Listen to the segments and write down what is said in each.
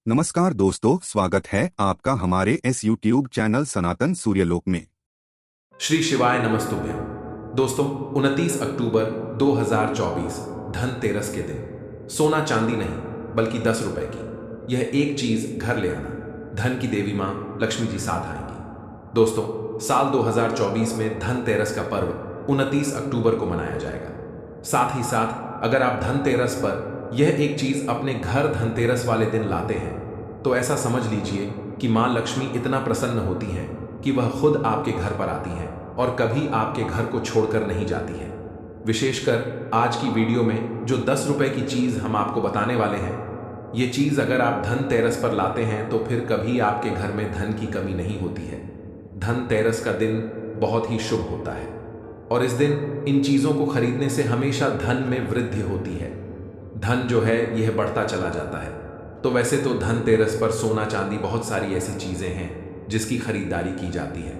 नमस्कार दोस्तों, स्वागत है आपका हमारे इस YouTube चैनल सनातन सूर्यलोक में। श्री शिवाय नमस्तुभ्यं। दोस्तों, 29 अक्टूबर 2024 धनतेरस के दिन सोना चांदी नहीं बल्कि 10 रुपए की यह एक चीज घर ले आना, धन की देवी मां लक्ष्मी जी साथ आएंगी। दोस्तों, साल 2024 में धनतेरस का पर्व 29 अक्टूबर को मनाया जाएगा। साथ ही साथ अगर आप धनतेरस पर यह एक चीज अपने घर धनतेरस वाले दिन लाते हैं तो ऐसा समझ लीजिए कि मां लक्ष्मी इतना प्रसन्न होती हैं कि वह खुद आपके घर पर आती हैं और कभी आपके घर को छोड़कर नहीं जाती हैं। विशेषकर आज की वीडियो में जो 10 रुपए की चीज हम आपको बताने वाले हैं, ये चीज अगर आप धनतेरस पर लाते हैं तो फिर कभी आपके घर में धन की कमी नहीं होती है। धनतेरस का दिन बहुत ही शुभ होता है और इस दिन इन चीजों को खरीदने से हमेशा धन में वृद्धि होती है। धन जो है यह बढ़ता चला जाता है। तो वैसे तो धनतेरस पर सोना चांदी बहुत सारी ऐसी चीजें हैं जिसकी खरीदारी की जाती है,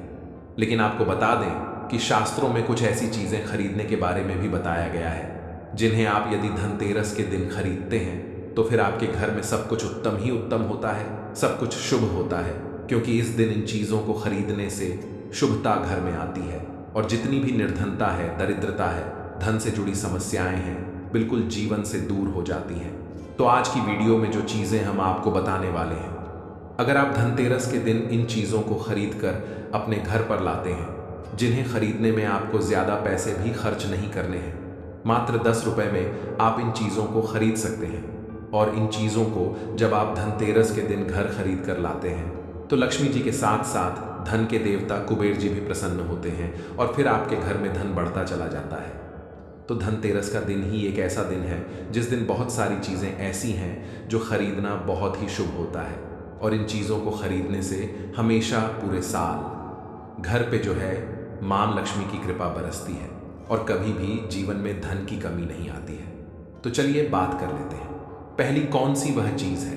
लेकिन आपको बता दें कि शास्त्रों में कुछ ऐसी चीजें खरीदने के बारे में भी बताया गया है जिन्हें आप यदि धनतेरस के दिन खरीदते हैं तो फिर आपके घर में सब कुछ उत्तम ही उत्तम होता है, सब कुछ शुभ होता है, क्योंकि इस दिन इन चीजों को खरीदने से शुभता घर में आती है और जितनी भी निर्धनता है, दरिद्रता है, धन से जुड़ी समस्याएं हैं, बिल्कुल जीवन से दूर हो जाती हैं। तो आज की वीडियो में जो चीज़ें हम आपको बताने वाले हैं, अगर आप धनतेरस के दिन इन चीज़ों को खरीद कर अपने घर पर लाते हैं, जिन्हें खरीदने में आपको ज़्यादा पैसे भी खर्च नहीं करने हैं, मात्र 10 रुपए में आप इन चीज़ों को खरीद सकते हैं। और इन चीज़ों को जब आप धनतेरस के दिन घर खरीद कर लाते हैं तो लक्ष्मी जी के साथ साथ धन के देवता कुबेर जी भी प्रसन्न होते हैं और फिर आपके घर में धन बढ़ता चला जाता है। तो धनतेरस का दिन ही एक ऐसा दिन है जिस दिन बहुत सारी चीज़ें ऐसी हैं जो खरीदना बहुत ही शुभ होता है और इन चीज़ों को खरीदने से हमेशा पूरे साल घर पे जो है मां लक्ष्मी की कृपा बरसती है और कभी भी जीवन में धन की कमी नहीं आती है। तो चलिए बात कर लेते हैं। पहली कौन सी वह चीज़ है,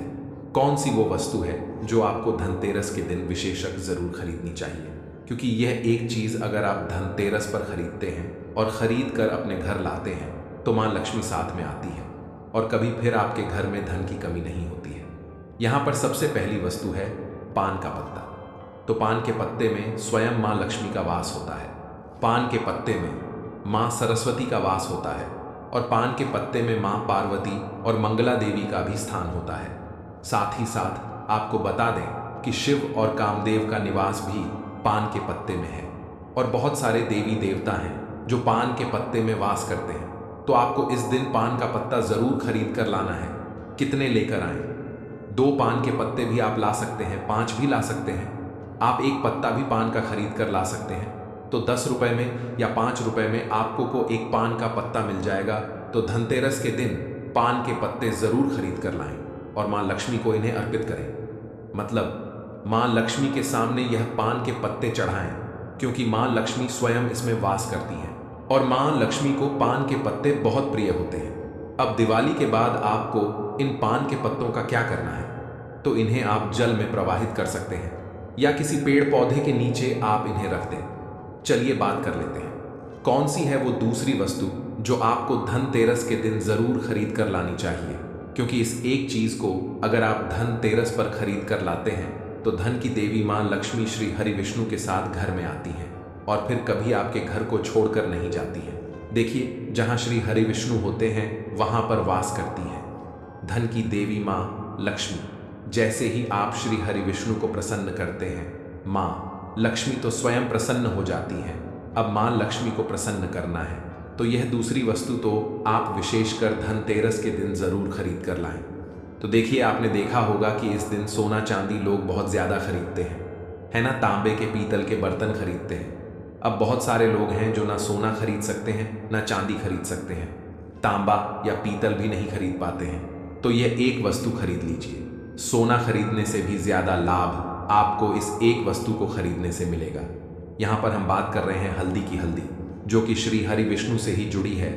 कौन सी वो वस्तु है जो आपको धनतेरस के दिन विशेषक जरूर खरीदनी चाहिए, क्योंकि यह एक चीज़ अगर आप धनतेरस पर खरीदते हैं और ख़रीद कर अपने घर लाते हैं तो मां लक्ष्मी साथ में आती है और कभी फिर आपके घर में धन की कमी नहीं होती है। यहाँ पर सबसे पहली वस्तु है पान का पत्ता। तो पान के पत्ते में स्वयं मां लक्ष्मी का वास होता है, पान के पत्ते में मां सरस्वती का वास होता है और पान के पत्ते में मां पार्वती और मंगला देवी का भी स्थान होता है। साथ ही साथ आपको बता दें कि शिव और कामदेव का निवास भी पान के पत्ते में है और बहुत सारे देवी देवता हैं जो पान के पत्ते में वास करते हैं। तो आपको इस दिन पान का पत्ता जरूर खरीद कर लाना है। कितने लेकर आएं? 2 पान के पत्ते भी आप ला सकते हैं, 5 भी ला सकते हैं। आप एक पत्ता भी पान का खरीद कर ला सकते हैं। तो 10 रुपए में या 5 रुपए में आपको को एक पान का पत्ता मिल जाएगा। तो धनतेरस के दिन पान के पत्ते जरूर खरीद कर लाएं और मां लक्ष्मी को इन्हें अर्पित करें। मतलब मां लक्ष्मी के सामने यह पान के पत्ते चढ़ाएं, क्योंकि मां लक्ष्मी स्वयं इसमें वास करती हैं और मां लक्ष्मी को पान के पत्ते बहुत प्रिय होते हैं। अब दिवाली के बाद आपको इन पान के पत्तों का क्या करना है? तो इन्हें आप जल में प्रवाहित कर सकते हैं या किसी पेड़ पौधे के नीचे आप इन्हें रख दें। चलिए बात कर लेते हैं, कौन सी है वो दूसरी वस्तु जो आपको धनतेरस के दिन जरूर खरीद कर लानी चाहिए, क्योंकि इस एक चीज को अगर आप धनतेरस पर खरीद कर लाते हैं तो धन की देवी मां लक्ष्मी श्री हरि विष्णु के साथ घर में आती हैं और फिर कभी आपके घर को छोड़कर नहीं जाती है। देखिए, जहां श्री हरि विष्णु होते हैं वहां पर वास करती हैं धन की देवी मां लक्ष्मी। जैसे ही आप श्री हरि विष्णु को प्रसन्न करते हैं, मां लक्ष्मी तो स्वयं प्रसन्न हो जाती हैं। अब मां लक्ष्मी को प्रसन्न करना है तो यह दूसरी वस्तु तो आप विशेषकर धनतेरस के दिन जरूर खरीद कर लाएं। तो देखिए, आपने देखा होगा कि इस दिन सोना चांदी लोग बहुत ज्यादा खरीदते हैं, है ना। तांबे के पीतल के बर्तन खरीदते हैं। अब बहुत सारे लोग हैं जो ना सोना खरीद सकते हैं ना चांदी खरीद सकते हैं, तांबा या पीतल भी नहीं खरीद पाते हैं। तो यह एक वस्तु खरीद लीजिए। सोना खरीदने से भी ज्यादा लाभ आपको इस एक वस्तु को खरीदने से मिलेगा। यहाँ पर हम बात कर रहे हैं हल्दी की। हल्दी जो कि श्री हरि विष्णु से ही जुड़ी है,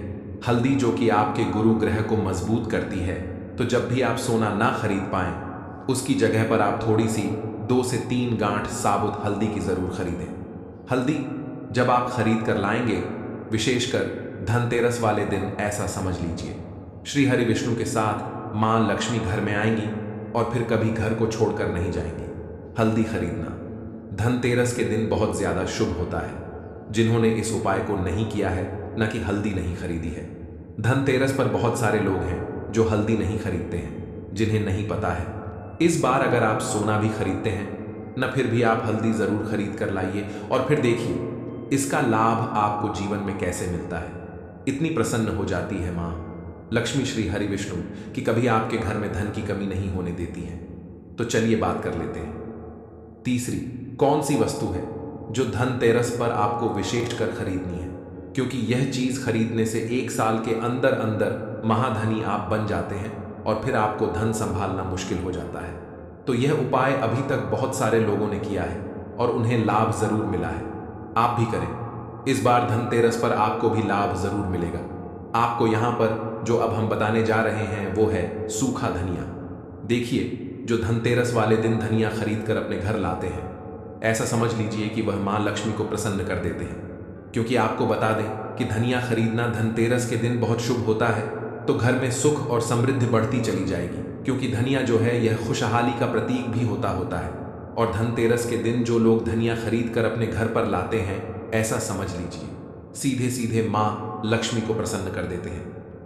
हल्दी जो कि आपके गुरु ग्रह को मजबूत करती है। तो जब भी आप सोना ना खरीद पाएं, उसकी जगह पर आप थोड़ी सी 2 से 3 गांठ साबुत हल्दी की जरूर खरीदें। हल्दी जब आप खरीद कर लाएंगे, विशेषकर धनतेरस वाले दिन, ऐसा समझ लीजिए श्री हरि विष्णु के साथ मां लक्ष्मी घर में आएंगी और फिर कभी घर को छोड़कर नहीं जाएंगी। हल्दी खरीदना धनतेरस के दिन बहुत ज्यादा शुभ होता है। जिन्होंने इस उपाय को नहीं किया है, न कि हल्दी नहीं खरीदी है। धनतेरस पर बहुत सारे लोग हैं जो हल्दी नहीं खरीदते हैं, जिन्हें नहीं पता है। इस बार अगर आप सोना भी खरीदते हैं न, फिर भी आप हल्दी जरूर खरीद कर लाइए और फिर देखिए इसका लाभ आपको जीवन में कैसे मिलता है। इतनी प्रसन्न हो जाती है माँ लक्ष्मी श्री हरि विष्णु कि कभी आपके घर में धन की कमी नहीं होने देती है। तो चलिए बात कर लेते हैं। तीसरी कौन सी वस्तु है जो धनतेरस पर आपको विशेष कर खरीदनी है, क्योंकि यह चीज खरीदने से 1 साल के अंदर अंदर महाधनी आप बन जाते हैं और फिर आपको धन संभालना मुश्किल हो जाता है। तो यह उपाय अभी तक बहुत सारे लोगों ने किया है और उन्हें लाभ जरूर मिला है। आप भी करें। इस बार धनतेरस पर आपको भी लाभ जरूर मिलेगा। आपको यहाँ पर जो अब हम बताने जा रहे हैं वो है सूखा धनिया। देखिए, जो धनतेरस वाले दिन धनिया खरीद कर अपने घर लाते हैं, ऐसा समझ लीजिए कि वह माँ लक्ष्मी को प्रसन्न कर देते हैं। क्योंकि आपको बता दें कि धनिया खरीदना धनतेरस के दिन बहुत शुभ होता है, तो घर में सुख और समृद्धि बढ़ती चली जाएगी। क्योंकि धनिया जो है यह खुशहाली का प्रतीक भी होता है। और धनतेरस के दिन जो लोग धनिया खरीद कर अपने घर पर लाते हैं, ऐसा समझ लीजिए सीधे सीधे माँ लक्ष्मी को प्रसन्न कर देते हैं।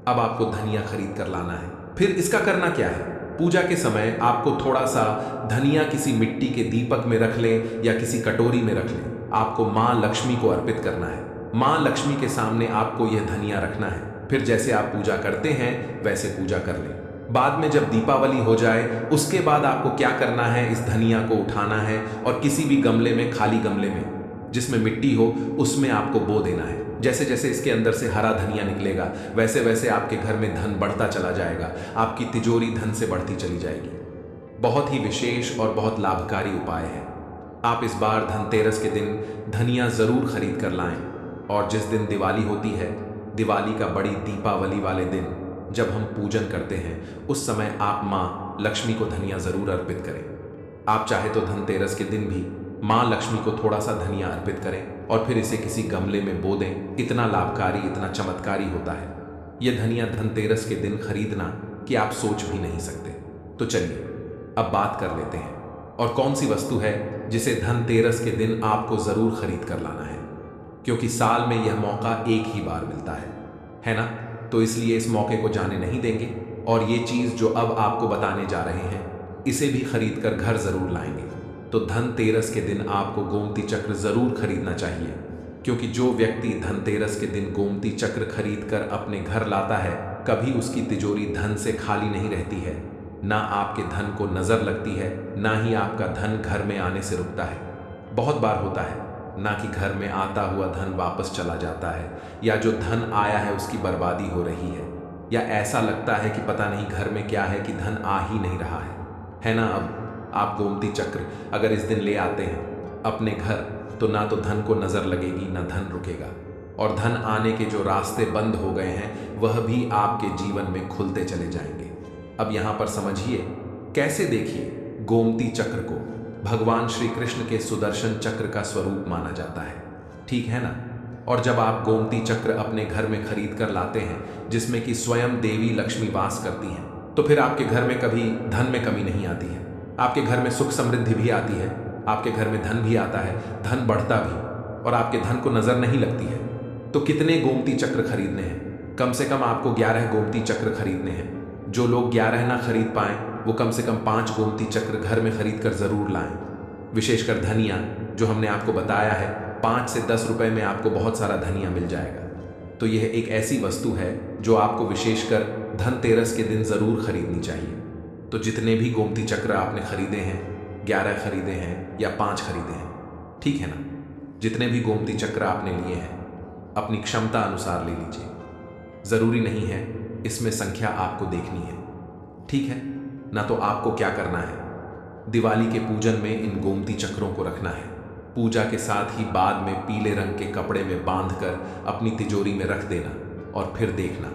अब आपको धनिया खरीद कर लाना है। फिर इसका करना क्या है? पूजा के समय आपको थोड़ा सा धनिया किसी मिट्टी के दीपक में रख लें या किसी कटोरी में रख लें। आपको माँ लक्ष्मी को अर्पित करना है। माँ लक्ष्मी के सामने आपको यह धनिया रखना है। फिर जैसे आप पूजा करते हैं वैसे पूजा कर लें। बाद में जब दीपावली हो जाए, उसके बाद आपको क्या करना है, इस धनिया को उठाना है और किसी भी गमले में, खाली गमले में जिसमें मिट्टी हो, उसमें आपको बो देना है। जैसे जैसे इसके अंदर से हरा धनिया निकलेगा, वैसे वैसे आपके घर में धन बढ़ता चला जाएगा। आपकी तिजोरी धन से बढ़ती चली जाएगी। बहुत ही विशेष और बहुत लाभकारी उपाय है। आप इस बार धनतेरस के दिन धनिया जरूर खरीद कर लाएं। और जिस दिन दिवाली होती है, दिवाली का बड़ी दीपावली वाले दिन जब हम पूजन करते हैं, उस समय आप माँ लक्ष्मी को धनिया जरूर अर्पित करें। आप चाहे तो धनतेरस के दिन भी माँ लक्ष्मी को थोड़ा सा धनिया अर्पित करें और फिर इसे किसी गमले में बो दें। इतना लाभकारी, इतना चमत्कारी होता है यह धनिया धनतेरस के दिन खरीदना कि आप सोच भी नहीं सकते। तो चलिए अब बात कर लेते हैं, और कौन सी वस्तु है जिसे धनतेरस के दिन आपको जरूर खरीद कर लाना है, क्योंकि साल में यह मौका एक ही बार मिलता है ना? तो इसलिए इस मौके को जाने नहीं देंगे और ये चीज जो अब आपको बताने जा रहे हैं, इसे भी खरीद कर घर जरूर लाएंगे। तो धनतेरस के दिन आपको गोमती चक्र जरूर खरीदना चाहिए, क्योंकि जो व्यक्ति धनतेरस के दिन गोमती चक्र खरीद कर अपने घर लाता है, कभी उसकी तिजोरी धन से खाली नहीं रहती है। ना आपके धन को नजर लगती है, ना ही आपका धन घर में आने से रुकता है। बहुत बार होता है ना कि घर में आता हुआ धन वापस चला जाता है, या जो धन आया है उसकी बर्बादी हो रही है, या ऐसा लगता है कि पता नहीं घर में क्या है कि धन आ ही नहीं रहा है ना? अब आप गोमती चक्र अगर इस दिन ले आते हैं अपने घर, तो ना तो धन को नजर लगेगी, ना धन रुकेगा, और धन आने के जो रास्ते बंद हो गए हैं वह भी आपके जीवन में खुलते चले जाएंगे। अब यहाँ पर समझिए कैसे। देखिए, गोमती चक्र को भगवान श्री कृष्ण के सुदर्शन चक्र का स्वरूप माना जाता है, ठीक है ना? और जब आप गोमती चक्र अपने घर में खरीद कर लाते हैं, जिसमें कि स्वयं देवी लक्ष्मी वास करती हैं, तो फिर आपके घर में कभी धन में कमी नहीं आती है। आपके घर में सुख समृद्धि भी आती है, आपके घर में धन भी आता है, धन बढ़ता भी, और आपके धन को नजर नहीं लगती है। तो कितने गोमती चक्र खरीदने हैं? कम से कम आपको 11 गोमती चक्र खरीदने हैं। जो लोग 11 ना खरीद पाएं, वो कम से कम 5 गोमती चक्र घर में खरीद कर जरूर लाएं। विशेषकर धनिया, जो हमने आपको बताया है, 5 से 10 रुपए में आपको बहुत सारा धनिया मिल जाएगा। तो यह एक ऐसी वस्तु है जो आपको विशेषकर धनतेरस के दिन जरूर खरीदनी चाहिए। तो जितने भी गोमती चक्र आपने खरीदे हैं, 11 खरीदे हैं या 5 खरीदे हैं, ठीक है ना? जितने भी गोमती चक्र आपने लिए हैं, अपनी क्षमता अनुसार ले लीजिए। जरूरी नहीं है इसमें संख्या आपको देखनी है, ठीक है ना? तो आपको क्या करना है, दिवाली के पूजन में इन गोमती चक्रों को रखना है। पूजा के साथ ही बाद में पीले रंग के कपड़े में बांधकर अपनी तिजोरी में रख देना, और फिर देखना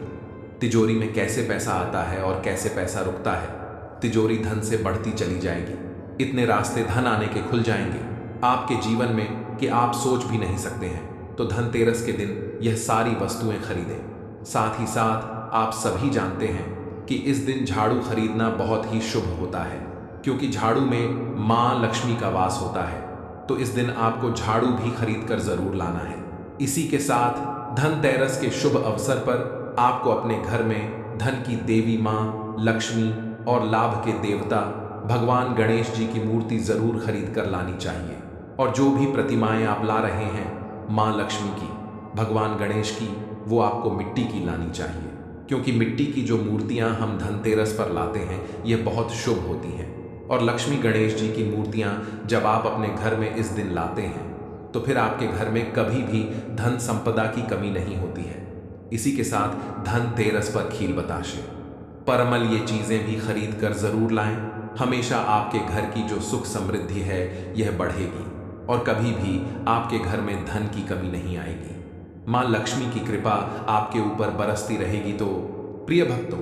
तिजोरी में कैसे पैसा आता है और कैसे पैसा रुकता है। तिजोरी धन से बढ़ती चली जाएगी। इतने रास्ते धन आने के खुल जाएंगे आपके जीवन में कि आप सोच भी नहीं सकते हैं। तो धनतेरस के दिन यह सारी वस्तुएं खरीदें। साथ ही साथ आप सभी जानते हैं कि इस दिन झाड़ू खरीदना बहुत ही शुभ होता है। क्योंकि झाड़ू में मां लक्ष्मी का वास होता है। तो इस दिन आपको झाड़ू भी खरीद कर जरूर लाना है। इसी के साथ धनतेरस के शुभ अवसर पर आपको अपने घर में धन की देवी मां लक्ष्मी और लाभ के देवता भगवान गणेश जी की मूर्ति जरूर खरीद कर लानी चाहिए। और जो भी प्रतिमाएं आप ला रहे हैं मां लक्ष्मी की, भगवान गणेश की, वो आपको मिट्टी की लानी चाहिए, क्योंकि मिट्टी की जो मूर्तियां हम धनतेरस पर लाते हैं ये बहुत शुभ होती हैं। और लक्ष्मी गणेश जी की मूर्तियां जब आप अपने घर में इस दिन लाते हैं तो फिर आपके घर में कभी भी धन संपदा की कमी नहीं होती है। इसी के साथ धनतेरस पर खील बताशे, परमल ये चीजें भी खरीद कर जरूर लाएं। हमेशा आपके घर की जो सुख समृद्धि है यह बढ़ेगी और कभी भी आपके घर में धन की कमी नहीं आएगी। मां लक्ष्मी की कृपा आपके ऊपर बरसती रहेगी। तो प्रिय भक्तों,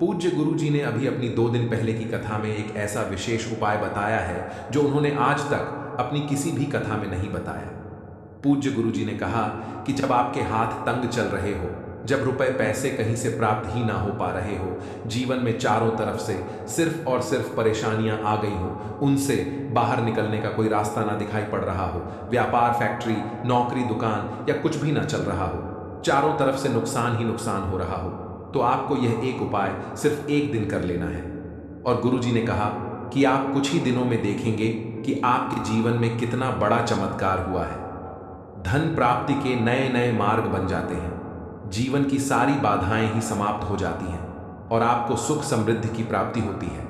पूज्य गुरु जी ने अभी अपनी 2 दिन पहले की कथा में एक ऐसा विशेष उपाय बताया है जो उन्होंने आज तक अपनी किसी भी कथा में नहीं बताया। पूज्य गुरु जी ने कहा कि जब आपके हाथ तंग चल रहे हो, जब रुपए पैसे कहीं से प्राप्त ही ना हो पा रहे हो, जीवन में चारों तरफ से सिर्फ और सिर्फ परेशानियां आ गई हो, उनसे बाहर निकलने का कोई रास्ता ना दिखाई पड़ रहा हो, व्यापार, फैक्ट्री, नौकरी, दुकान या कुछ भी ना चल रहा हो, चारों तरफ से नुकसान ही नुकसान हो रहा हो, तो आपको यह एक उपाय सिर्फ 1 दिन कर लेना है। और गुरु जी ने कहा कि आप कुछ ही दिनों में देखेंगे कि आपके जीवन में कितना बड़ा चमत्कार हुआ है। धन प्राप्ति के नए नए मार्ग बन जाते हैं, जीवन की सारी बाधाएं ही समाप्त हो जाती हैं और आपको सुख समृद्धि की प्राप्ति होती है।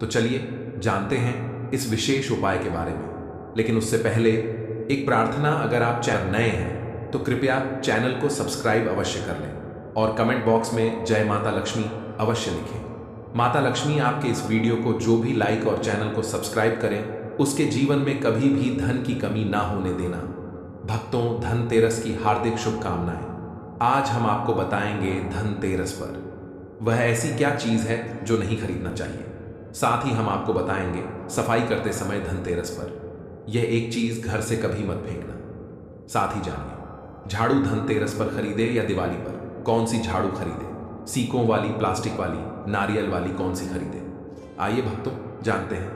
तो चलिए जानते हैं इस विशेष उपाय के बारे में। लेकिन उससे पहले एक प्रार्थना, अगर आप चैनल नए हैं तो कृपया चैनल को सब्सक्राइब अवश्य कर लें और कमेंट बॉक्स में जय माता लक्ष्मी अवश्य लिखें। माता लक्ष्मी आपके इस वीडियो को जो भी लाइक और चैनल को सब्सक्राइब करें उसके जीवन में कभी भी धन की कमी ना होने देना। भक्तों, धनतेरस की हार्दिक शुभकामनाएं। आज हम आपको बताएंगे धनतेरस पर वह ऐसी क्या चीज है जो नहीं खरीदना चाहिए। साथ ही हम आपको बताएंगे सफाई करते समय धनतेरस पर यह एक चीज घर से कभी मत फेंकना। साथ ही जानिए झाड़ू धनतेरस पर खरीदे या दिवाली पर, कौन सी झाड़ू खरीदे, सीकों वाली, प्लास्टिक वाली, नारियल वाली, कौन सी खरीदे। आइए भक्तों जानते हैं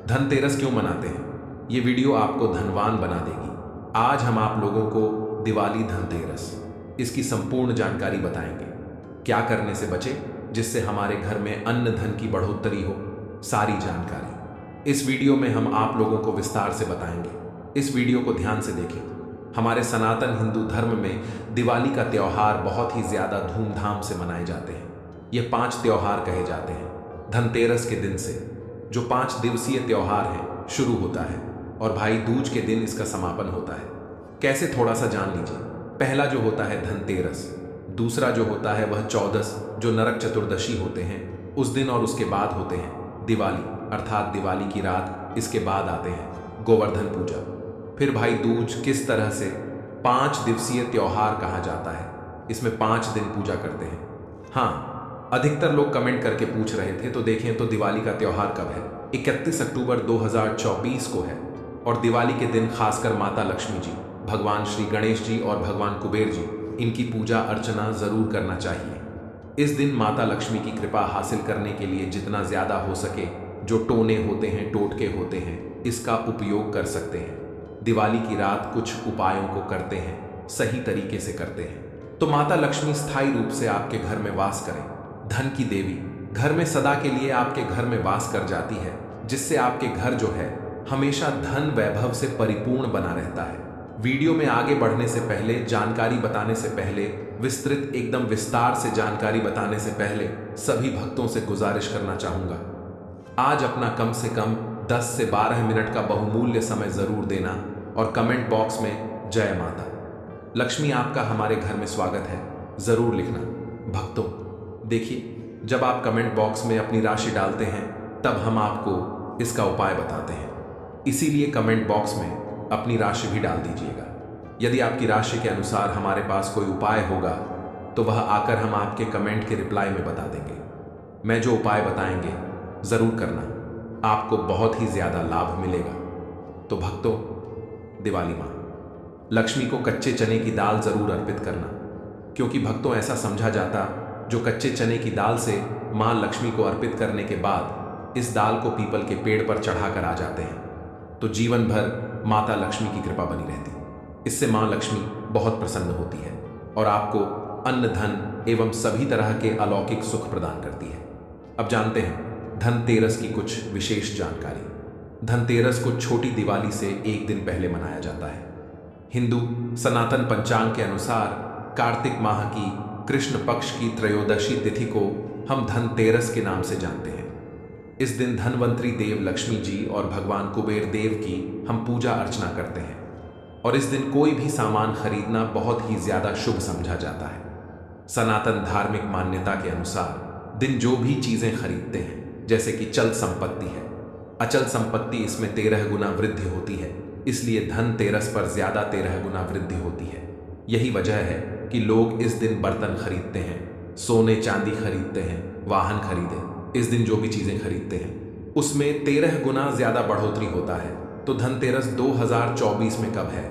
धनतेरस क्यों मनाते हैं। ये वीडियो आपको धनवान बना देगी। आज हम आप लोगों को दिवाली, धनतेरस, इसकी संपूर्ण जानकारी बताएंगे। क्या करने से बचे जिससे हमारे घर में अन्न धन की बढ़ोतरी हो, सारी जानकारी इस वीडियो में हम आप लोगों को विस्तार से बताएंगे। इस वीडियो को ध्यान से देखें। हमारे सनातन हिंदू धर्म में दिवाली का त्योहार बहुत ही ज्यादा धूमधाम से मनाए जाते हैं। ये 5 त्योहार कहे जाते हैं। धनतेरस के दिन से जो 5 दिवसीय त्योहार है शुरू होता है और भाई दूज के दिन इसका समापन होता है। कैसे, थोड़ा सा जान लीजिए। पहला जो होता है धनतेरस, दूसरा जो होता है वह चौदस जो नरक चतुर्दशी होते हैं उस दिन, और उसके बाद होते हैं दिवाली अर्थात दिवाली की रात। इसके बाद आते हैं गोवर्धन पूजा। फिर भाई दूज किस तरह से 5 दिवसीय त्योहार कहा जाता है। इसमें 5 दिन पूजा करते हैं। हाँ, अधिकतर लोग कमेंट करके पूछ रहे थे, तो देखें तो दिवाली का त्योहार कब है। 31 अक्टूबर 2024 को है। और दिवाली के दिन खासकर माता लक्ष्मी जी, भगवान श्री गणेश जी और भगवान कुबेर जी, इनकी पूजा अर्चना जरूर करना चाहिए। इस दिन माता लक्ष्मी की कृपा हासिल करने के लिए जितना ज्यादा हो सके जो टोने होते हैं, टोटके होते हैं, इसका उपयोग कर सकते हैं। दिवाली की रात कुछ उपायों को करते हैं, सही तरीके से करते हैं तो माता लक्ष्मी स्थायी रूप से आपके घर में वास करें। धन की देवी घर में सदा के लिए आपके घर में वास कर जाती है, जिससे आपके घर जो है हमेशा धन वैभव से परिपूर्ण बना रहता है। वीडियो में आगे बढ़ने से पहले, जानकारी बताने से पहले, विस्तृत एकदम विस्तार से जानकारी बताने से पहले सभी भक्तों से गुजारिश करना चाहूंगा, आज अपना कम से कम 10 से 12 मिनट का बहुमूल्य समय जरूर देना और कमेंट बॉक्स में जय माता लक्ष्मी आपका हमारे घर में स्वागत है जरूर लिखना। भक्तों देखिए, जब आप कमेंट बॉक्स में अपनी राशि डालते हैं तब हम आपको इसका उपाय बताते हैं, इसीलिए कमेंट बॉक्स में अपनी राशि भी डाल दीजिएगा। यदि आपकी राशि के अनुसार हमारे पास कोई उपाय होगा तो वह आकर हम आपके कमेंट के रिप्लाई में बता देंगे। मैं जो उपाय बताएंगे जरूर करना, आपको बहुत ही ज्यादा लाभ मिलेगा। तो भक्तों, दिवाली मां लक्ष्मी को कच्चे चने की दाल जरूर अर्पित करना, क्योंकि भक्तों ऐसा समझा जाता जो कच्चे चने की दाल से मां लक्ष्मी को अर्पित करने के बाद इस दाल को पीपल के पेड़ पर चढ़ाकर आ जाते हैं तो जीवन भर माता लक्ष्मी की कृपा बनी रहती। इससे मां लक्ष्मी बहुत प्रसन्न होती है और आपको अन्न, धन एवं सभी तरह के अलौकिक सुख प्रदान करती है। अब जानते हैं धनतेरस की कुछ विशेष जानकारी। धनतेरस को छोटी दिवाली से एक दिन पहले मनाया जाता है। हिंदू सनातन पंचांग के अनुसार कार्तिक माह की कृष्ण पक्ष की त्रयोदशी तिथि को हम धनतेरस के नाम से जानते हैं। इस दिन धनवंतरी देव लक्ष्मी जी और भगवान कुबेर देव की हम पूजा अर्चना करते हैं और इस दिन कोई भी सामान खरीदना बहुत ही ज्यादा शुभ समझा जाता है। सनातन धार्मिक मान्यता के अनुसार दिन जो भी चीजें खरीदते हैं, जैसे कि चल संपत्ति है, अचल संपत्ति, इसमें 13 गुना वृद्धि होती है, इसलिए धनतेरस पर ज्यादा 13 गुना वृद्धि होती है। यही वजह है कि लोग इस दिन बर्तन खरीदते हैं, सोने चांदी खरीदते हैं, वाहन खरीदे, इस दिन जो भी चीजें खरीदते हैं उसमें 13 गुना ज्यादा बढ़ोतरी होता है। तो धनतेरस 2024 में कब है?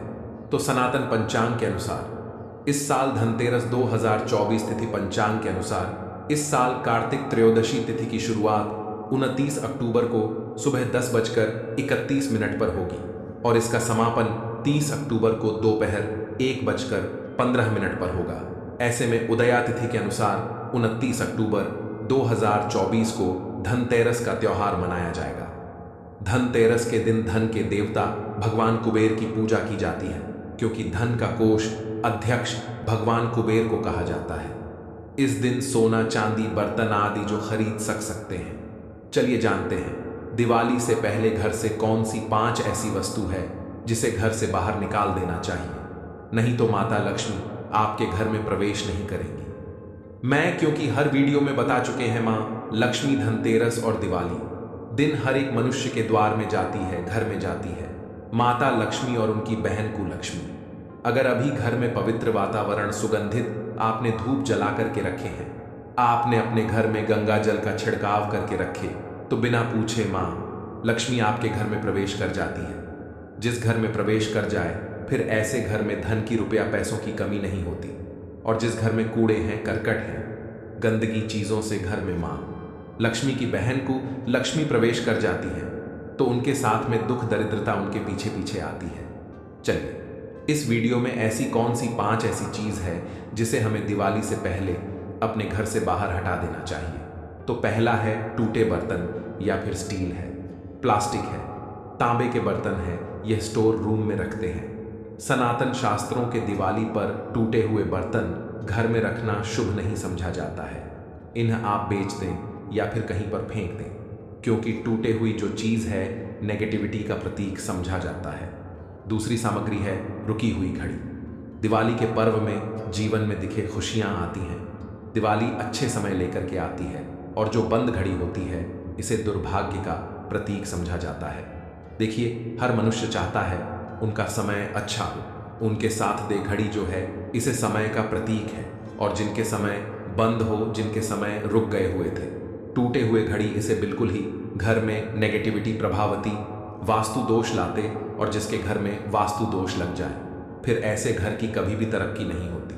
तो सनातन पंचांग के अनुसार इस साल धनतेरस 2024 तिथि पंचांग के अनुसार इस साल कार्तिक त्रयोदशी तिथि की शुरुआत 29 अक्टूबर को सुबह 10:31 पर होगी और इसका समापन 30 अक्टूबर को दोपहर 1:15 पर होगा। ऐसे में उदया तिथि के अनुसार 29 अक्टूबर 2024 को धनतेरस का त्योहार मनाया जाएगा। धनतेरस के दिन धन के देवता भगवान कुबेर की पूजा की जाती है, क्योंकि धन का कोष अध्यक्ष भगवान कुबेर को कहा जाता है। इस दिन सोना चांदी बर्तन आदि जो खरीद सकते हैं। चलिए जानते हैं दिवाली से पहले घर से कौन सी 5 ऐसी वस्तु है जिसे घर से बाहर निकाल देना चाहिए, नहीं तो माता लक्ष्मी आपके घर में प्रवेश नहीं करेंगी। मैं क्योंकि हर वीडियो में बता चुके हैं, माँ लक्ष्मी धनतेरस और दिवाली दिन हर एक मनुष्य के द्वार में जाती है, घर में जाती है माता लक्ष्मी और उनकी बहन कुलक्ष्मी। अगर अभी घर में पवित्र वातावरण, सुगंधित आपने धूप जला करके रखे हैं, आपने अपने घर में गंगा जल का छिड़काव करके रखे, तो बिना पूछे माँ लक्ष्मी आपके घर में प्रवेश कर जाती है। जिस घर में प्रवेश कर जाए फिर ऐसे घर में धन की, रुपया पैसों की कमी नहीं होती। और जिस घर में कूड़े हैं, करकट हैं, गंदगी चीजों से घर में माँ लक्ष्मी की बहन को लक्ष्मी प्रवेश कर जाती है, तो उनके साथ में दुख दरिद्रता उनके पीछे पीछे आती है। चलिए इस वीडियो में ऐसी कौन सी 5 ऐसी चीज है जिसे हमें दिवाली से पहले अपने घर से बाहर हटा देना चाहिए। तो पहला है टूटे बर्तन या फिर स्टील है, प्लास्टिक है, तांबे के बर्तन है, यह स्टोर रूम में रखते हैं। सनातन शास्त्रों के दिवाली पर टूटे हुए बर्तन घर में रखना शुभ नहीं समझा जाता है। इन्हें आप बेच दें या फिर कहीं पर फेंक दें, क्योंकि टूटे हुई जो चीज है नेगेटिविटी का प्रतीक समझा जाता है। दूसरी सामग्री है रुकी हुई घड़ी। दिवाली के पर्व में जीवन में दिखे खुशियां आती हैं। दिवाली अच्छे समय लेकर के आती है और जो बंद घड़ी होती है इसे दुर्भाग्य का प्रतीक समझा जाता है। देखिए हर मनुष्य चाहता है उनका समय अच्छा हो, उनके साथ दे घड़ी जो है इसे समय का प्रतीक है। और जिनके समय बंद हो, जिनके समय रुक गए हुए थे, टूटे हुए घड़ी इसे बिल्कुल ही घर में नेगेटिविटी, प्रभावती, वास्तु दोष लाते और जिसके घर में वास्तु दोष लग जाए फिर ऐसे घर की कभी भी तरक्की नहीं होती।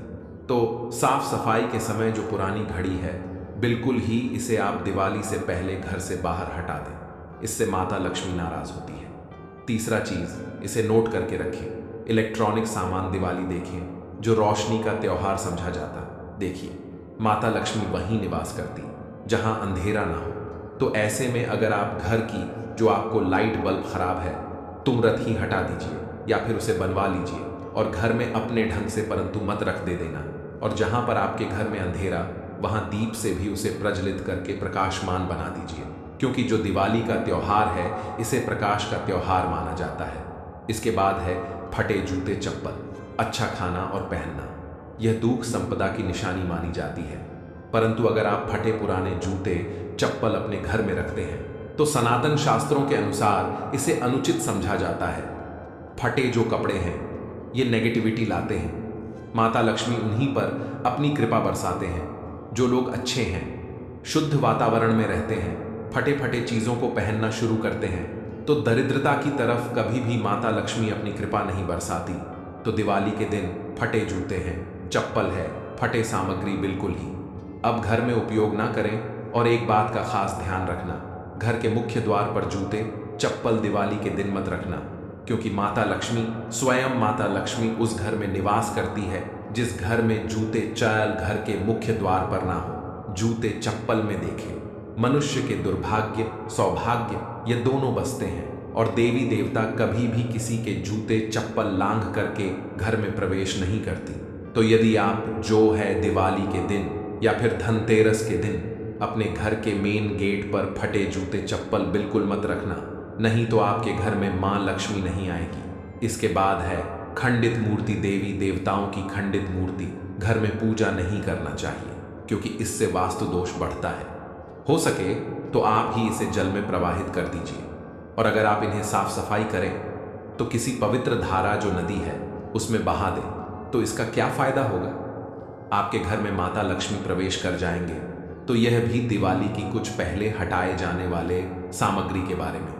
तो साफ सफाई के समय जो पुरानी घड़ी है बिल्कुल ही इसे आप दिवाली से पहले घर से बाहर हटा दें, इससे माता लक्ष्मी नाराज होती है। तीसरा चीज इसे नोट करके रखें, इलेक्ट्रॉनिक सामान दिवाली देखें जो रोशनी का त्योहार समझा जाता। देखिए माता लक्ष्मी वहीं निवास करती जहां अंधेरा ना हो। तो ऐसे में अगर आप घर की जो आपको लाइट बल्ब खराब है तुरंत ही हटा दीजिए या फिर उसे बनवा लीजिए और घर में अपने ढंग से, परंतु मत रख दे देना। और जहां पर आपके घर में अंधेरा वहां दीप से भी उसे प्रज्वलित करके प्रकाशमान बना दीजिए, क्योंकि जो दिवाली का त्योहार है इसे प्रकाश का त्योहार माना जाता है। इसके बाद है फटे जूते, चप्पल, अच्छा खाना और पहनना। यह दुख संपदा की निशानी मानी जाती है, परंतु अगर आप फटे पुराने जूते, चप्पल अपने घर में रखते हैं तो सनातन शास्त्रों के अनुसार इसे अनुचित समझा जाता है। फटे जो कपड़े हैं ये नेगेटिविटी लाते हैं। माता लक्ष्मी उन्हीं पर अपनी कृपा बरसाते हैं जो लोग अच्छे हैं, शुद्ध वातावरण में रहते हैं, फटे फटे चीज़ों को पहनना शुरू करते हैं तो दरिद्रता की तरफ कभी भी माता लक्ष्मी अपनी कृपा नहीं बरसाती। तो दिवाली के दिन फटे जूते हैं, चप्पल है, फटे सामग्री बिल्कुल ही अब घर में उपयोग ना करें। और एक बात का खास ध्यान रखना, घर के मुख्य द्वार पर जूते चप्पल दिवाली के दिन मत रखना, क्योंकि माता लक्ष्मी, स्वयं माता लक्ष्मी उस घर में निवास करती है जिस घर में जूते चैल घर के मुख्य द्वार पर ना हो। जूते चप्पल में देखे मनुष्य के दुर्भाग्य सौभाग्य ये दोनों बसते हैं, और देवी देवता कभी भी किसी के जूते चप्पल लांघ करके घर में प्रवेश नहीं करती। तो यदि आप जो है दिवाली के दिन या फिर धनतेरस के दिन अपने घर के मेन गेट पर फटे जूते चप्पल बिल्कुल मत रखना, नहीं तो आपके घर में मां लक्ष्मी नहीं आएगी। इसके बाद है खंडित मूर्ति। देवी देवताओं की खंडित मूर्ति घर में पूजा नहीं करना चाहिए, क्योंकि इससे वास्तु दोष बढ़ता है। हो सके तो आप ही इसे जल में प्रवाहित कर दीजिए, और अगर आप इन्हें साफ सफाई करें तो किसी पवित्र धारा जो नदी है उसमें बहा दें, तो इसका क्या फायदा होगा? आपके घर में माता लक्ष्मी प्रवेश कर जाएंगे। तो यह भी दिवाली की कुछ पहले हटाए जाने वाले सामग्री के बारे में।